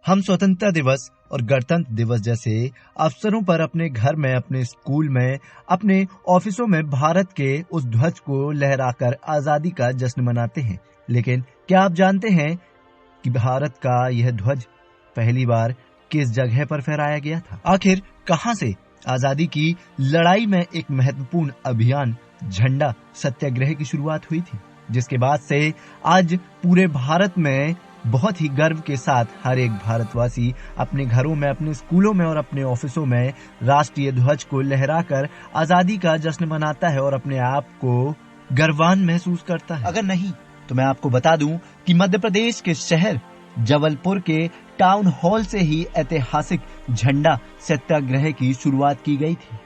हम स्वतंत्रता दिवस और गणतंत्र दिवस जैसे अवसरों पर अपने घर में, अपने स्कूल में, अपने ऑफिसों में भारत के उस ध्वज को लहराकर आजादी का जश्न मनाते हैं। लेकिन क्या आप जानते हैं कि भारत का यह ध्वज पहली बार किस जगह पर फहराया गया था? आखिर कहां से आजादी की लड़ाई में एक महत्वपूर्ण अभियान झंडा सत्याग्रह की शुरुआत हुई थी, जिसके बाद से आज पूरे भारत में बहुत ही गर्व के साथ हर एक भारतवासी अपने घरों में, अपने स्कूलों में और अपने ऑफिसों में राष्ट्रीय ध्वज को लहराकर आजादी का जश्न मनाता है और अपने आप को गर्वान्वित महसूस करता है। अगर नहीं तो मैं आपको बता दूं कि मध्य प्रदेश के शहर जबलपुर के टाउन हॉल से ही ऐतिहासिक झंडा सत्याग्रह की शुरुआत की गई थी।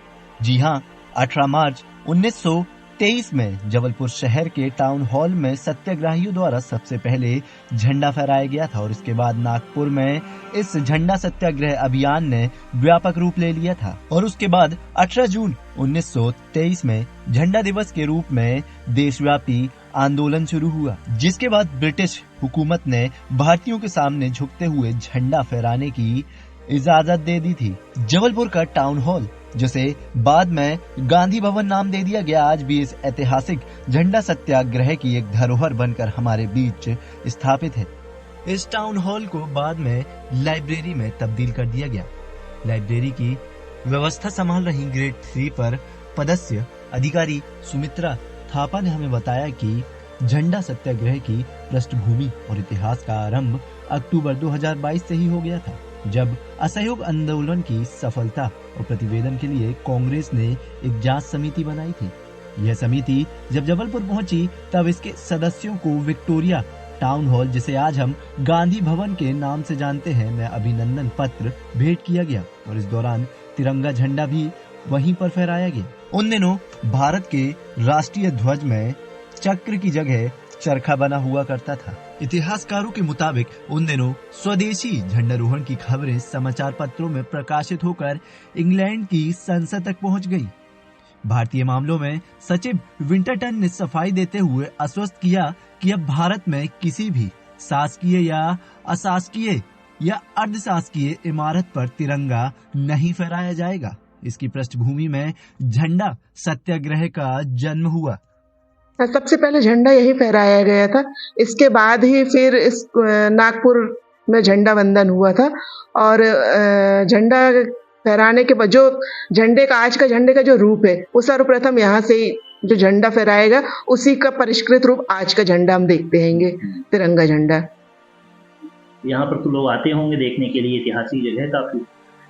जी हां, 18 मार्च 1923 में जबलपुर शहर के टाउन हॉल में सत्याग्रहियों द्वारा सबसे पहले झंडा फहराया गया था और इसके बाद नागपुर में इस झंडा सत्याग्रह अभियान ने व्यापक रूप ले लिया था और उसके बाद 18 जून 1923 में झंडा दिवस के रूप में देशव्यापी आंदोलन शुरू हुआ, जिसके बाद ब्रिटिश हुकूमत ने भारतीयों के सामने झुकते हुए झंडा फहराने की इजाजत दे दी थी। जबलपुर का टाउन हॉल, जिसे बाद में गांधी भवन नाम दे दिया गया, आज भी इस ऐतिहासिक झंडा सत्याग्रह की एक धरोहर बनकर हमारे बीच स्थापित है। इस टाउन हॉल को बाद में लाइब्रेरी में तब्दील कर दिया गया। लाइब्रेरी की व्यवस्था संभाल रही ग्रेड 3 पर पदस्थ अधिकारी सुमित्रा थापा ने हमें बताया कि झंडा सत्याग्रह की पृष्ठभूमि और इतिहास का आरंभ अक्टूबर 2022 से ही हो गया था, जब असहयोग आंदोलन की सफलता और प्रतिवेदन के लिए कांग्रेस ने एक जांच समिति बनाई थी। यह समिति जब जबलपुर पहुंची तब इसके सदस्यों को विक्टोरिया टाउन हॉल, जिसे आज हम गांधी भवन के नाम से जानते हैं, में अभिनंदन पत्र भेंट किया गया और इस दौरान तिरंगा झंडा भी वहीं पर फहराया गया। उन दिनों भारत के राष्ट्रीय ध्वज में चक्र की जगह चरखा बना हुआ करता था। इतिहासकारों के मुताबिक उन दिनों स्वदेशी झंडारोहण की खबरें समाचार पत्रों में प्रकाशित होकर इंग्लैंड की संसद तक पहुंच गई। भारतीय मामलों में सचिव विंटरटन ने सफाई देते हुए आश्वस्त किया कि अब भारत में किसी भी शासकीय या अशासकीय या अर्धशासकीय इमारत पर तिरंगा नहीं फहराया जाएगा। इसकी पृष्ठभूमि में झंडा सत्याग्रह का जन्म हुआ। सबसे पहले झंडा यही फहराया गया था, इसके बाद ही फिर इस नागपुर में झंडा वंदन हुआ था और झंडा फहराने के बाद जो झंडे का, आज का झंडे का जो रूप है, वो सर्वप्रथम यहाँ से ही जो झंडा फहराएगा उसी का परिष्कृत रूप आज का झंडा हम देखते हैंगे, तिरंगा झंडा। यहाँ पर तो लोग आते होंगे देखने के लिए, ऐतिहासिक जगह है, काफी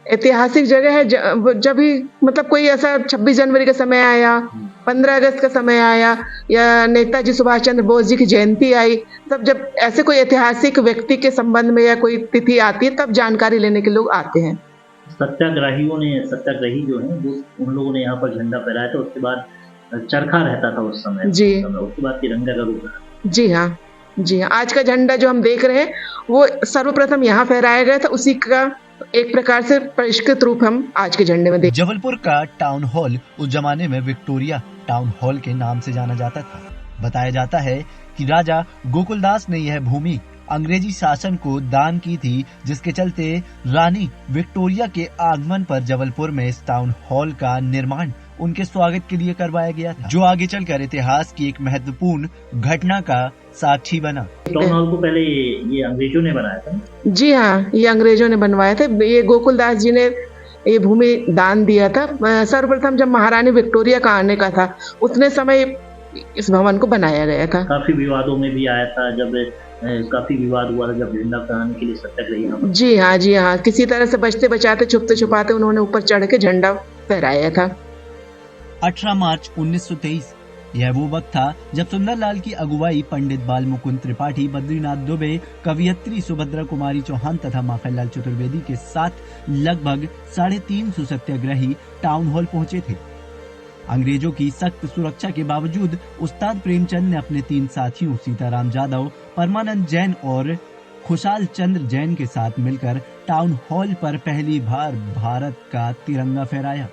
ऐतिहासिक जगह है। जब भी मतलब कोई ऐसा 26 जनवरी का समय आया, 15 अगस्त का समय आया या नेताजी सुभाष चंद्र बोस जी की जयंती आई, तब जब ऐसे कोई ऐतिहासिक व्यक्ति के संबंध में या कोई तिथि आती है तब जानकारी लेने के लोग आते हैं। सत्याग्रही जो है वो उन लोगों ने यहाँ पर झंडा फहराया था, उसके बाद चरखा रहता था उस समय जी, उसके बाद तिरंगा का रूप। जी हाँ, जी हाँ। आज का झंडा जो हम देख रहे हैं वो सर्वप्रथम यहाँ फहराया गया था, उसी का एक प्रकार से परिष्कृत रूप हम आज के झंडे में देखते हैं। जबलपुर का टाउन हॉल उस जमाने में विक्टोरिया टाउन हॉल के नाम से जाना जाता था। बताया जाता है कि राजा गोकुलदास ने यह भूमि अंग्रेजी शासन को दान की थी, जिसके चलते रानी विक्टोरिया के आगमन पर जबलपुर में इस टाउन हॉल का निर्माण उनके स्वागत के लिए करवाया गया था, जो आगे चलकर इतिहास की एक महत्वपूर्ण घटना का साक्षी बना। टाउन हॉल को पहले ये अंग्रेजों ने बनाया था? जी हाँ, ये अंग्रेजों ने बनवाया था। ये गोकुलदास जी ने ये भूमि दान दिया था। सर्वप्रथम जब महारानी विक्टोरिया का आने का था, उतने समय इस भवन को बनाया गया था। काफी विवादों में भी आया था, जब काफी विवाद हुआ था जब झंडा फहराने के लिए सत्याग्रही। जी हाँ, जी हाँ, किसी तरह से बचते बचाते, छुपते छुपाते उन्होंने ऊपर चढ़ के झंडा फहराया था। 18 मार्च 1923 यह वो वक्त था जब सुंदरलाल की अगुवाई पंडित बाल मुकुंद त्रिपाठी, बद्रीनाथ दुबे, कवियत्री सुभद्रा कुमारी चौहान तथा माखनलाल चतुर्वेदी के साथ लगभग 350 सत्याग्रही टाउन हॉल पहुंचे थे। अंग्रेजों की सख्त सुरक्षा के बावजूद उस्ताद प्रेमचंद ने अपने 3 साथियों सीताराम जाधव, परमानंद जैन और खुशाल चंद्र जैन के साथ मिलकर टाउन हॉल पर पहली बार भारत का तिरंगा फहराया।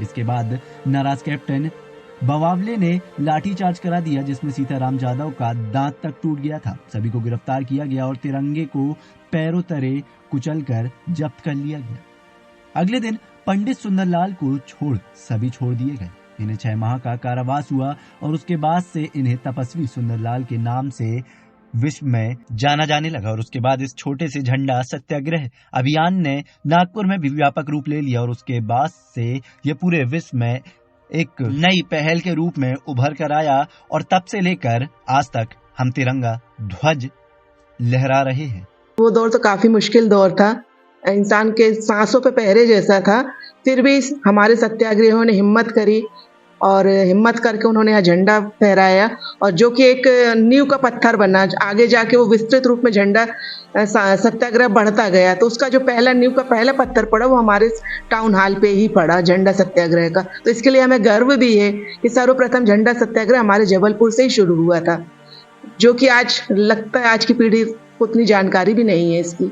इसके बाद नाराज कैप्टन बवावले ने लाठीचार्ज करा दिया, जिसमें सीताराम जाधव का दांत तक टूट गया था। सभी को गिरफ्तार किया गया और तिरंगे को पैरों तले कुचलकर जब्त कर लिया गया। अगले दिन पंडित सुंदरलाल को छोड़ सभी छोड़ दिए गए। इन्हें 6 माह का कारावास हुआ और उसके बाद से इन्हें तपस्वी सुंदरलाल के नाम से विश्व में जाना जाने लगा। और उसके बाद इस छोटे से झंडा सत्याग्रह अभियान ने नागपुर में भी व्यापक रूप ले लिया और उसके बाद से ये पूरे विश्व में एक नई पहल के रूप में उभर कर आया और तब से लेकर आज तक हम तिरंगा ध्वज लहरा रहे हैं। वो दौर तो काफी मुश्किल दौर था, इंसान के सांसों पे पहरे जैसा था। फिर भी हमारे सत्याग्रहियों ने हिम्मत करी और हिम्मत करके उन्होंने यहाँ झंडा फहराया और जो कि एक नींव का पत्थर बना। आगे जाके वो विस्तृत रूप में झंडा सत्याग्रह बढ़ता गया, तो उसका जो नींव का पहला पत्थर पड़ा वो हमारे टाउन हॉल पे ही पड़ा, झंडा सत्याग्रह का। तो इसके लिए हमें गर्व भी है कि सर्वप्रथम झंडा सत्याग्रह हमारे जबलपुर से ही शुरू हुआ था, जो कि आज लगता है आज की पीढ़ी को उतनी जानकारी भी नहीं है इसकी।